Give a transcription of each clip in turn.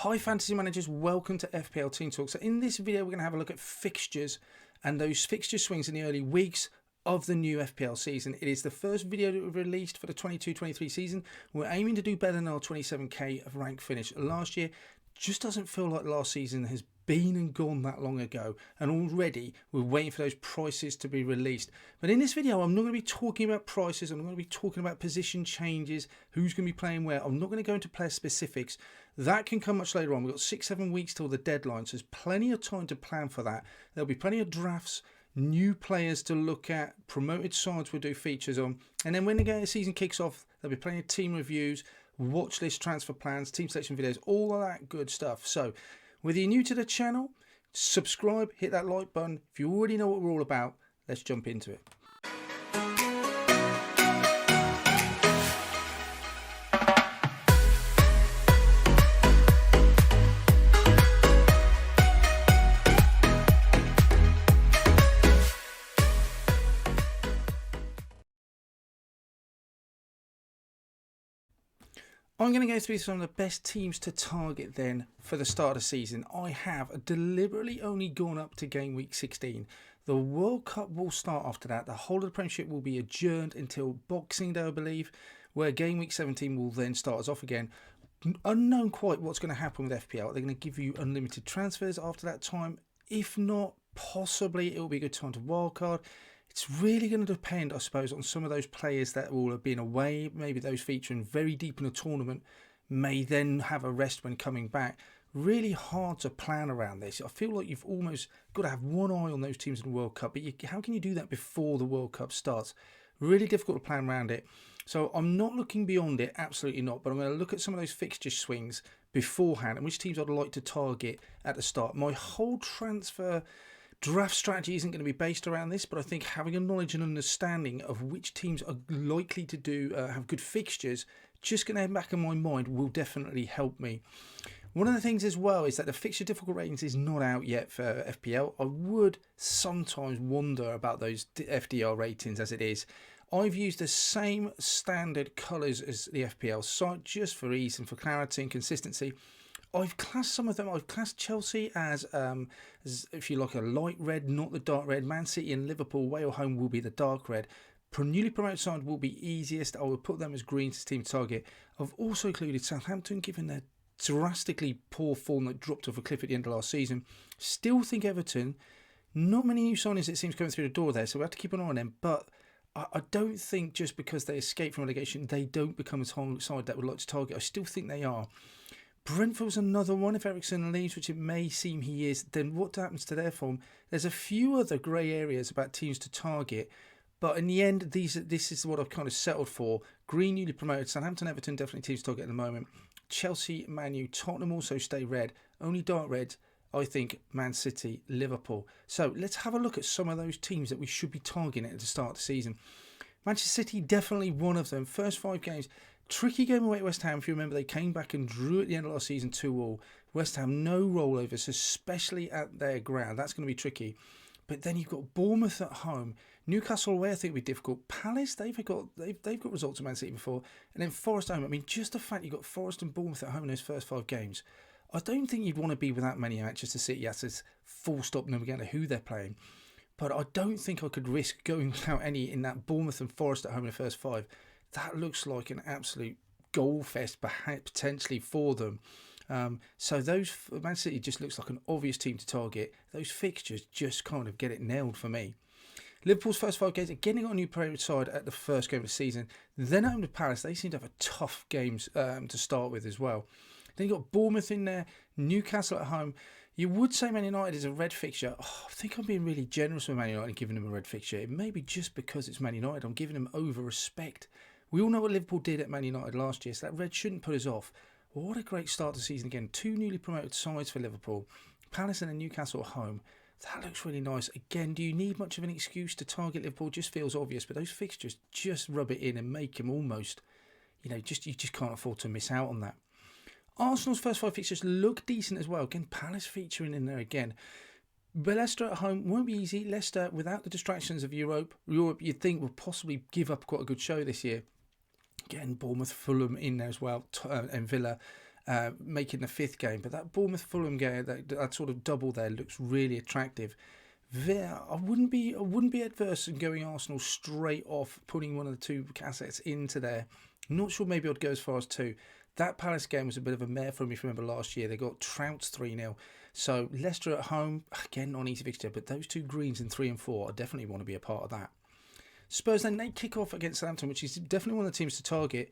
Hi fantasy managers, welcome to FPL Team Talk. So in this video we're going to have a look at fixtures and those fixture swings in the early weeks of the new FPL season. It is the first video that we've released for the 22-23 season. We're aiming to do better than our 27k of rank finish last year. Just doesn't feel like last season has been and gone that long ago, and already we're waiting for those prices to be released. But in this video I'm not going to be talking about prices, I'm not going to be talking about position changes, who's going to be playing where. I'm not going to go into player specifics. That can come much later on. We've got 6-7 weeks till the deadline, so there's plenty of time to plan for that. There'll be plenty of drafts, new players to look at, promoted sides we'll do features on, and then when the season kicks off there'll be plenty of team reviews, watch list, transfer plans, team selection videos, all of that good stuff. So whether you're new to the channel, subscribe, hit that like button. If you already know what we're all about, let's jump into it. I'm going to go through some of the best teams to target then for the start of the season. I have deliberately only gone up to game week 16. The World Cup will start after that. The whole of the Premiership will be adjourned until Boxing Day, I believe, where game week 17 will then start us off again. Unknown quite what's going to happen with FPL. They're going to give you unlimited transfers after that time. If not, possibly it will be a good time to wildcard. It's really going to depend, I suppose, on some of those players that will have been away. Maybe those featuring very deep in a tournament may then have a rest when coming back. Really hard to plan around this. I feel like you've almost got to have one eye on those teams in the World Cup. But how can you do that before the World Cup starts? Really difficult to plan around it. So I'm not looking beyond it, absolutely not. But I'm going to look at some of those fixture swings beforehand and which teams I'd like to target at the start. My whole transfer draft strategy isn't going to be based around this, but I think having a knowledge and understanding of which teams are likely to have good fixtures, just going to have back in my mind, will definitely help me. One of the things as well is that the fixture difficult ratings is not out yet for FPL. I would sometimes wonder about those FDR ratings as it is. I've used the same standard colours as the FPL site just for ease and for clarity and consistency. I've classed some of them. I've classed Chelsea as if you like, a light red, not the dark red. Man City and Liverpool, away or home, will be the dark red. Newly promoted side will be easiest. I would put them as green to team target. I've also included Southampton, given their drastically poor form that dropped off a cliff at the end of last season. Still think Everton. Not many new signings, it seems, coming through the door there, so we have to keep an eye on them. But I don't think just because they escape from relegation, they don't become a side that would like to target. I still think they are. Brentford's another one. If Eriksen leaves, which it may seem he is, then what happens to their form? There's a few other grey areas about teams to target, but in the end, this is what I've kind of settled for. Green, newly promoted. Southampton, Everton, definitely teams to target at the moment. Chelsea, Man U, Tottenham also stay red. Only dark reds, I think, Man City, Liverpool. So let's have a look at some of those teams that we should be targeting at the start of the season. Manchester City, definitely one of them. First 5 games. Tricky game away at West Ham. If you remember, they came back and drew at the end of last season 2-2. West Ham, no rollovers, especially at their ground. That's going to be tricky. But then you've got Bournemouth at home. Newcastle away, I think, will be difficult. Palace, they've got results at Man City before. And then Forest at home. I mean, just the fact you've got Forest and Bournemouth at home in those first 5 games, I don't think you'd want to be without many Manchester City assets. Full stop, no matter who they're playing. But I don't think I could risk going without any in that Bournemouth and Forest at home in the first 5. That looks like an absolute goal fest potentially for them. So those Man City just looks like an obvious team to target. Those fixtures just kind of get it nailed for me. Liverpool's first 5 games, again, they got a new Premier side at the first game of the season. Then at home to Palace, they seem to have a tough games to start with as well. Then you got Bournemouth in there, Newcastle at home. You would say Man United is a red fixture. Oh, I think I'm being really generous with Man United and giving them a red fixture. It may be just because it's Man United. I'm giving them over respect. We all know what Liverpool did at Man United last year, so that red shouldn't put us off. Well, what a great start to the season again. 2 newly promoted sides for Liverpool. Palace and then Newcastle at home. That looks really nice. Again, do you need much of an excuse to target Liverpool? Just feels obvious, but those fixtures just rub it in and make them almost, you just can't afford to miss out on that. Arsenal's first 5 fixtures look decent as well. Again, Palace featuring in there again. But Leicester at home won't be easy. Leicester, without the distractions of Europe you'd think will possibly give up quite a good show this year. Again, Bournemouth, Fulham in there as well, and Villa. making the 5th game. But that Bournemouth-Fulham game, that sort of double there looks really attractive. I wouldn't be adverse in going Arsenal straight off, putting one of the 2 assets into there. Not sure maybe I'd go as far as 2. That Palace game was a bit of a mare for me, if you remember last year. They got trounced 3-0. So Leicester at home, again, not an easy fixture, but those 2 greens in 3 and 4, I definitely want to be a part of that. Spurs then, they kick off against Southampton, which is definitely one of the teams to target.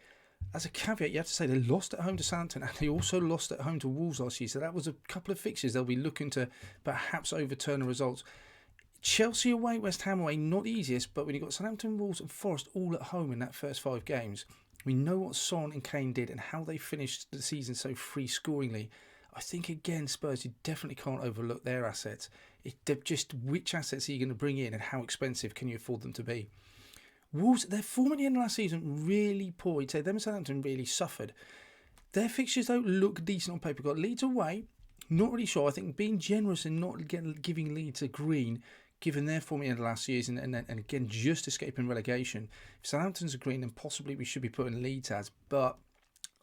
As a caveat, you have to say they lost at home to Southampton and they also lost at home to Wolves last year. So that was a couple of fixtures they'll be looking to perhaps overturn the results. Chelsea away, West Ham away, not the easiest, but when you've got Southampton, Wolves and Forest all at home in that first 5 games, we know what Son and Kane did and how they finished the season so free-scoringly. I think, again, Spurs, you definitely can't overlook their assets. Just which assets are you going to bring in and how expensive can you afford them to be? Wolves, their form at the end of last season, really poor. You'd say them and Southampton really suffered. Their fixtures don't look decent on paper. Got Leeds away, not really sure. I think being generous and not giving Leeds a green, given their form at the end of last season, and again, just escaping relegation. If Southampton's a green, then possibly we should be putting Leeds as, but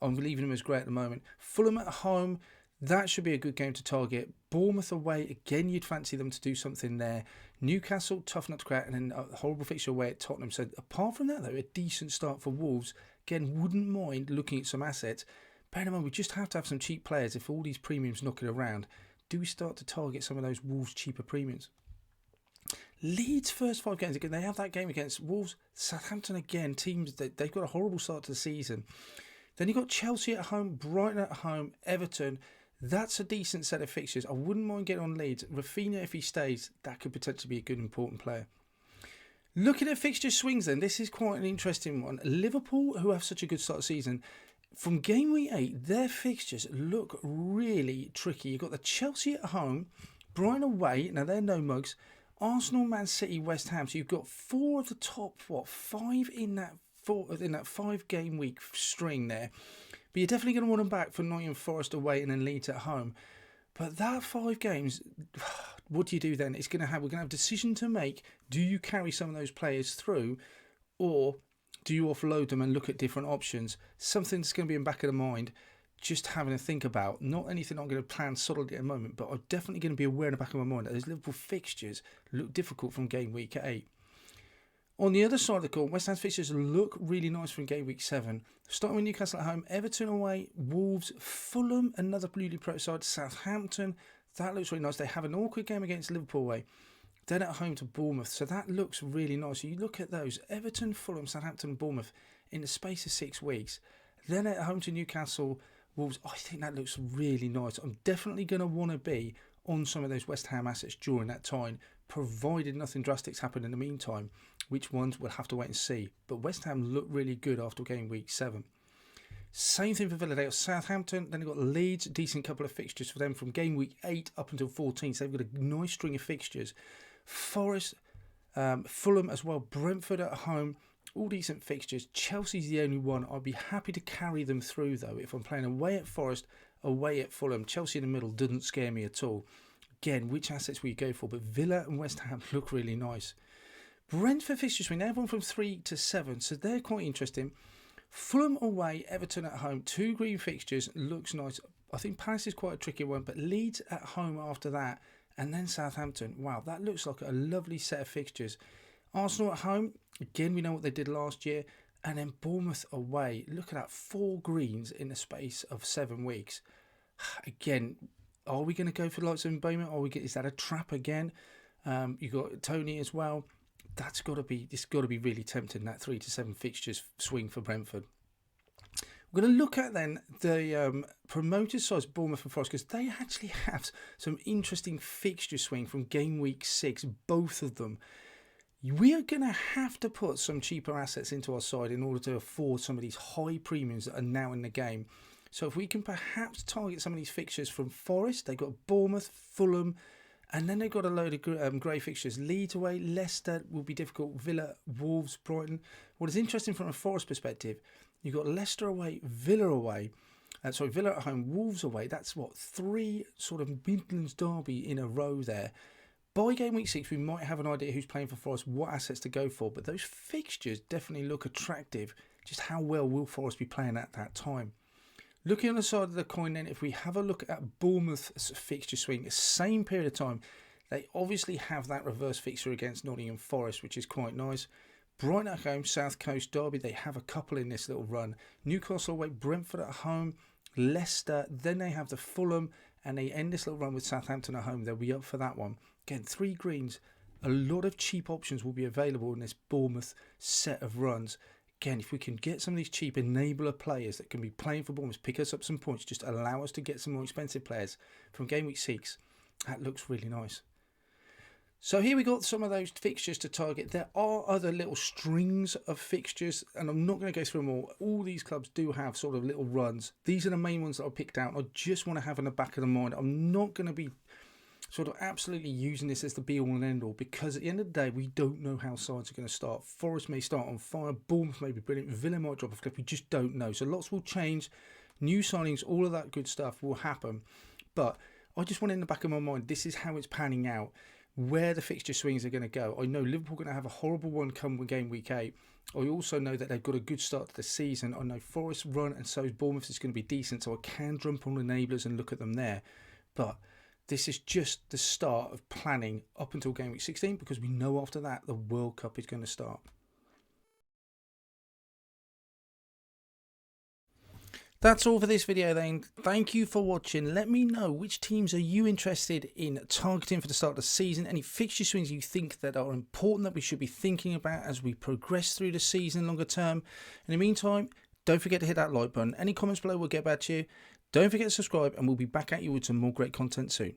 I'm leaving them as grey at the moment. Fulham at home, that should be a good game to target. Bournemouth away, again, you'd fancy them to do something there. Newcastle, tough nut to crack, and then a horrible fixture away at Tottenham. So apart from that, though, a decent start for Wolves. Again, wouldn't mind looking at some assets. Bear in mind, we just have to have some cheap players. If all these premiums knocking around, do we start to target some of those Wolves cheaper premiums? Leeds' first 5 games, again, they have that game against Wolves. Southampton, again, teams, they've got a horrible start to the season. Then you've got Chelsea at home, Brighton at home, Everton. That's a decent set of fixtures. I wouldn't mind getting on Leeds. Rafinha, if he stays, that could potentially be a good, important player. Looking at fixture swings then, this is quite an interesting one. Liverpool, who have such a good start of the season, from game week 8, their fixtures look really tricky. You've got the Chelsea at home, Brighton away, now they're no mugs, Arsenal, Man City, West Ham. So you've got 4 of the top, 5 in that 5-game week string there. But you're definitely going to want them back for Nottingham Forest away and then Leeds at home. But that 5 games, what do you do then? We're going to have a decision to make. Do you carry some of those players through, or do you offload them and look at different options? Something that's going to be in the back of the mind, just having to think about. Not anything I'm going to plan solidly at the moment, but I'm definitely going to be aware in the back of my mind that those Liverpool fixtures look difficult from game week 8. On the other side of the court, West Ham's fixtures look really nice from game week 7. Starting with Newcastle at home, Everton away, Wolves, Fulham, another newly pro side, Southampton. That looks really nice. They have an awkward game against Liverpool away. Then at home to Bournemouth. So that looks really nice. So you look at those, Everton, Fulham, Southampton, Bournemouth in the space of 6 weeks. Then at home to Newcastle, Wolves. I think that looks really nice. I'm definitely going to want to be on some of those West Ham assets during that time, provided nothing drastic happen in the meantime. Which ones we'll have to wait and see. But West Ham look really good after game week 7. Same thing for Villa. They got Southampton. Then they've got Leeds. Decent couple of fixtures for them from game week 8 up until 14. So they've got a nice string of fixtures. Forest, Fulham as well. Brentford at home. All decent fixtures. Chelsea's the only one. I'd be happy to carry them through, though. If I'm playing away at Forest, away at Fulham. Chelsea in the middle doesn't scare me at all. Again, which assets will you go for? But Villa and West Ham look really nice. Brentford fixture swing, they have one from 3 to 7, so they're quite interesting. Fulham away, Everton at home, 2 green fixtures, looks nice. I think Palace is quite a tricky one, but Leeds at home after that, and then Southampton. Wow, that looks like a lovely set of fixtures. Arsenal at home, again, we know what they did last year, and then Bournemouth away. Look at that, 4 greens in the space of 7 weeks. Again, are we going to go for the likes of Bournemouth? Is that a trap again? You've got Tony as well. It's got to be really tempting, that 3 to 7 fixtures swing for Brentford. We're going to look at then the promoters' sides, Bournemouth and Forest, because they actually have some interesting fixture swing from game week 6, both of them. We are going to have to put some cheaper assets into our side in order to afford some of these high premiums that are now in the game. So if we can perhaps target some of these fixtures from Forest, they've got Bournemouth, Fulham, and then they've got a load of grey fixtures. Leeds away, Leicester will be difficult. Villa, Wolves, Brighton. What is interesting from a Forest perspective, you've got Leicester away, Villa away. Villa at home, Wolves away. That's 3 sort of Midlands derby in a row there. By game week 6, we might have an idea who's playing for Forest, what assets to go for. But those fixtures definitely look attractive. Just how well will Forest be playing at that time? Looking on the side of the coin then, if we have a look at Bournemouth's fixture swing, same period of time, they obviously have that reverse fixture against Nottingham Forest, which is quite nice. Brighton at home, South Coast derby, they have a couple in this little run. Newcastle away, Brentford at home, Leicester, then they have the Fulham, and they end this little run with Southampton at home. They'll be up for that one. Again, 3 greens. A lot of cheap options will be available in this Bournemouth set of runs. Again, if we can get some of these cheap enabler players that can be playing for Bournemouth, pick us up some points, just allow us to get some more expensive players from game week 6, that looks really nice. So here we got some of those fixtures to target. There are other little strings of fixtures, and I'm not going to go through them all. All these clubs do have sort of little runs. These are the main ones that I picked out. I just want to have in the back of the mind. I'm not going to be sort of absolutely using this as the be all and end all, because at the end of the day, we don't know how sides are going to start. Forest may start on fire, Bournemouth may be brilliant, Villa might drop a cliff, we just don't know. So lots will change, new signings, all of that good stuff will happen. But I just want in the back of my mind, this is how it's panning out, where the fixture swings are going to go. I know Liverpool are going to have a horrible one come game week 8. I also know that they've got a good start to the season. I know Forest run, and so is Bournemouth is going to be decent, so I can jump on enablers and look at them there. But this is just the start of planning up until game week 16, because we know after that the World Cup is going to start. That's all for this video then. Thank you for watching. Let me know which teams are you interested in targeting for the start of the season. Any fixture swings you think that are important that we should be thinking about as we progress through the season longer term. In the meantime, don't forget to hit that like button. Any comments below, we'll get back to you. Don't forget to subscribe, and we'll be back at you with some more great content soon.